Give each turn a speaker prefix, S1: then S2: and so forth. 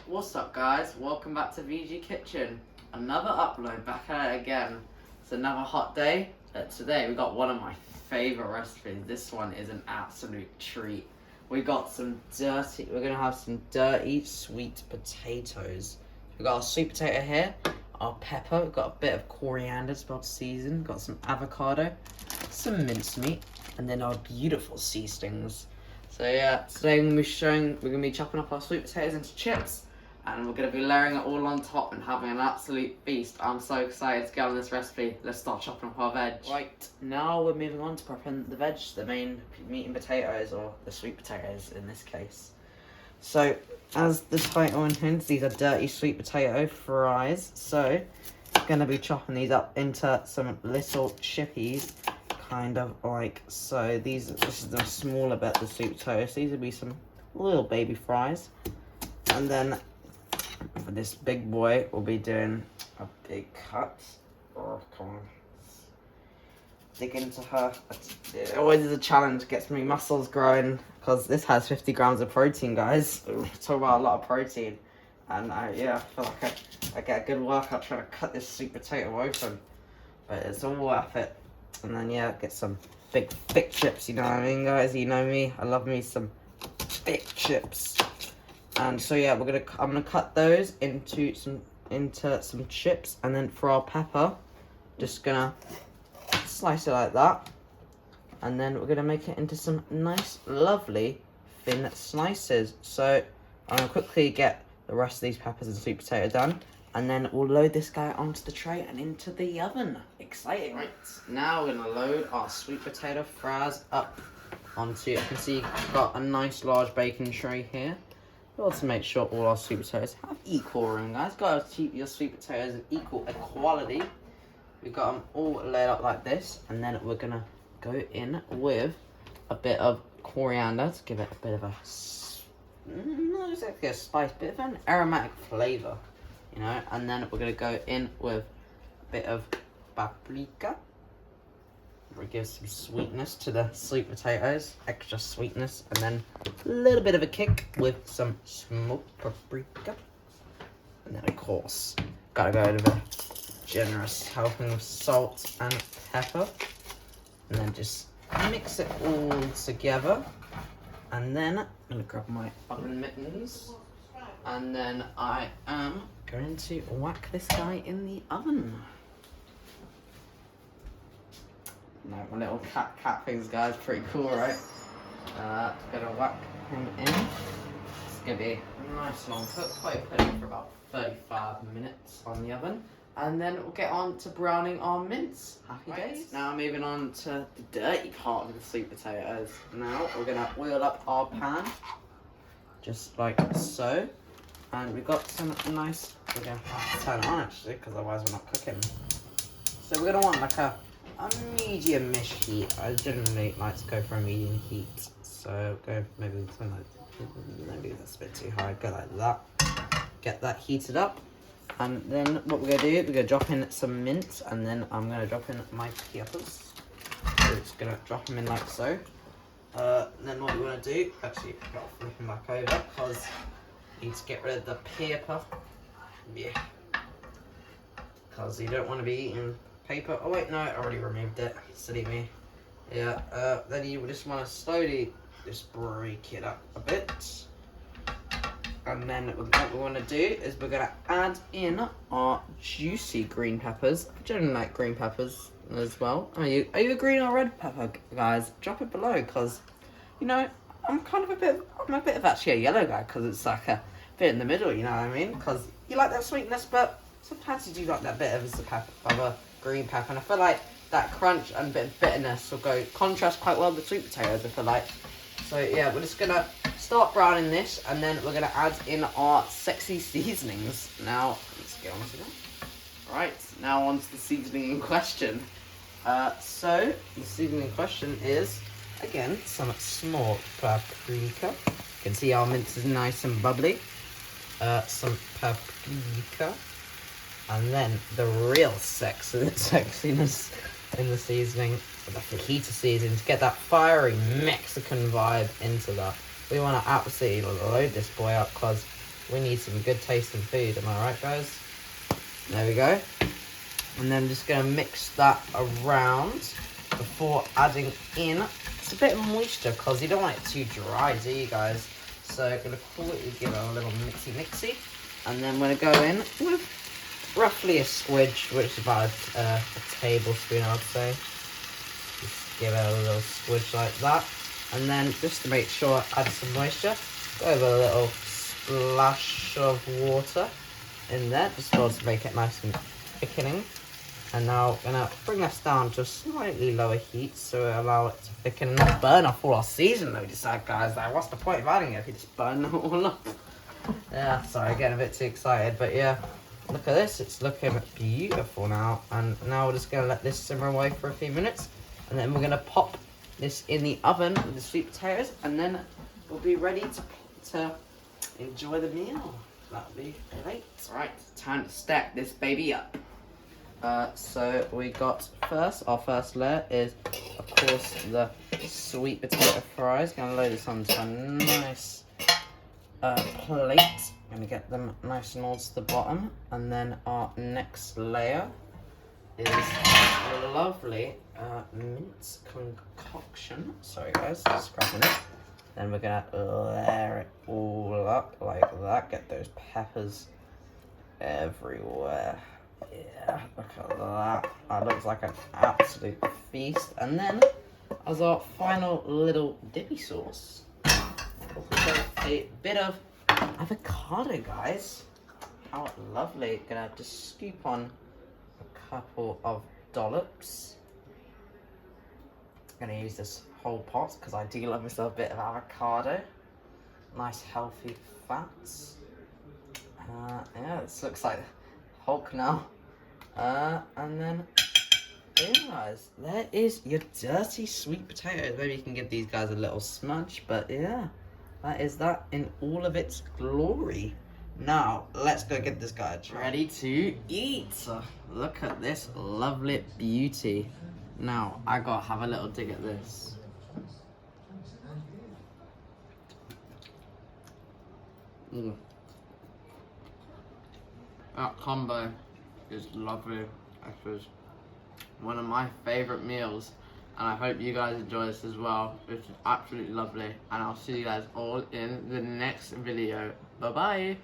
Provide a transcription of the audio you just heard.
S1: What's up guys, welcome back to VG Kitchen. Another upload, back at it again. It's another hot day. Today we got one of my favourite recipes. This one is an absolute treat. We're gonna have some dirty sweet potatoes. We've got our sweet potato here, our pepper, we've got a bit of coriander, spelled season, got some avocado, some mincemeat, and then our beautiful seasonings. So yeah, today we're gonna be chopping up our sweet potatoes into chips, and we're gonna be layering it all on top and having an absolute feast. I'm so excited to get on this recipe. Let's start chopping up our veg. Right, now we're moving on to prepping the veg, the main meat and potatoes, or the sweet potatoes in this case. So, as the title hints, these are dirty sweet potato fries. So, I'm gonna be chopping these up into some little chippies. Kind of like so. This is the smaller bit of the sweet potatoes. These will be some little baby fries, and then for this big boy, we'll be doing a big cut. Oh, come on, dig into her. It always is a challenge. Gets me muscles growing because this has 50 grams of protein, guys. Talk about a lot of protein, and I feel like I get a good workout trying to cut this sweet potato open, but it's all worth it. And then get some big thick chips, you know what I mean, guys? You know me, I love me some thick chips. And so I'm gonna cut those into some chips, and then for our pepper, just gonna slice it like that, and then we're gonna make it into some nice, lovely thin slices. So I'm gonna quickly get the rest of these peppers and sweet potato done, and then we'll load this guy onto the tray and into the oven. Exciting, right? Now we're gonna load our sweet potato fries up onto, you can see we've got a nice large baking tray here. We want to make sure all our sweet potatoes have equal room, guys. Gotta keep your sweet potatoes of equal equality. We've got them all laid up like this, and then we're gonna go in with a bit of coriander to give it a bit of a, not exactly a spice, bit of an aromatic flavour. You know, and then we're gonna go in with a bit of paprika. It gives some sweetness to the sweet potatoes, extra sweetness, and then a little bit of a kick with some smoked paprika. And then of course, gotta go with a generous helping of salt and pepper. And then just mix it all together. And then I'm gonna grab my oven mittens. And then I am going to whack this guy in the oven. No, my little cat things, guys, pretty cool, right? Gonna whack him in. It's gonna be a nice long cook. Probably put it for about 35 minutes on the oven. And then we'll get on to browning our mince. Happy days. Now moving on to the dirty part of the sweet potatoes. Now we're gonna oil up our pan, just like so. And we've got some nice, we're going to have to turn it on actually, because otherwise we're not cooking. So we're going to want like a medium-ish heat. I generally like to go for a medium heat. So go maybe something like, maybe that's a bit too high, go like that. Get that heated up. And then what we're going to do, we're going to drop in some mint, and then I'm going to drop in my peppers. So just going to drop them in like so. Then what we're going to do, actually I've got to flip them back over, because need to get rid of the pepper, because you don't want to be eating paper. Oh wait, no, I already removed it. Silly me. Then you just want to slowly just break it up a bit, and then what we want to do is we're going to add in our juicy green peppers. I generally like green peppers as well. Are you a green or red pepper, guys? Drop it below, because you know I'm a bit of actually a yellow guy, because it's like a bit in the middle, you know what I mean? Because you like that sweetness, but sometimes you do like that bit of a green pepper, and I feel like that crunch and bit of bitterness will contrast quite well with sweet potatoes, I feel like. So yeah, we're just gonna start browning this, and then we're gonna add in our sexy seasonings. Now, let's get on to that. Right, now on to the seasoning in question. So the seasoning in question is, again, some small paprika. You can see our mince is nice and bubbly. Some paprika. And then the real sexiness in the seasoning, the fajita seasoning, to get that fiery Mexican vibe into that. We want to absolutely load this boy up, because We need some good tasting food, am I right, guys? There we go. And then I'm just going to mix that around before adding in. It's a bit of moisture because you don't want it too dry, do you guys? So I'm going to quickly give it a little mixy. And then I'm going to go in with roughly a squidge, which is about a tablespoon, I would say. Just give it a little squidge like that. And then just to make sure I add some moisture, go over a little splash of water in there, just to make it nice and thickening. And now I'm going to bring this down to a slightly lower heat so it allow it to thicken and not burn off all our seasoning, we decide, guys. Like, what's the point of adding it if you just burn it all up? Yeah, sorry, getting a bit too excited, but yeah, look at this. It's looking beautiful now. And now we're just going to let this simmer away for a few minutes. And then we're going to pop this in the oven with the sweet potatoes, and then we'll be ready to enjoy the meal. That'll be great. Right, time to stack this baby up. So we got our first layer is, of course, the sweet potato fries. Gonna load this onto a nice plate. Gonna get them nice and all to the bottom. And then our next layer is a lovely mince concoction. Sorry guys, just grabbing it. Then we're gonna layer it all up like that. Get those peppers everywhere. Yeah, look at that. That looks like an absolute feast. And then, as our final little dippy sauce, a bit of avocado, guys. How lovely. Gonna just scoop on a couple of dollops. Gonna use this whole pot because I do love myself a bit of avocado. Nice healthy fats. Yeah, this looks like Hulk now. And then, yeah, guys, there is your dirty sweet potatoes. Maybe you can give these guys a little smudge, but yeah, that is that in all of its glory. Now, let's go get this guy ready to eat. Look at this lovely beauty. Now, I gotta have a little dig at this. That combo is lovely. This is one of my favourite meals, and I hope you guys enjoy this as well. It's absolutely lovely, and I'll see you guys all in the next video. Bye bye.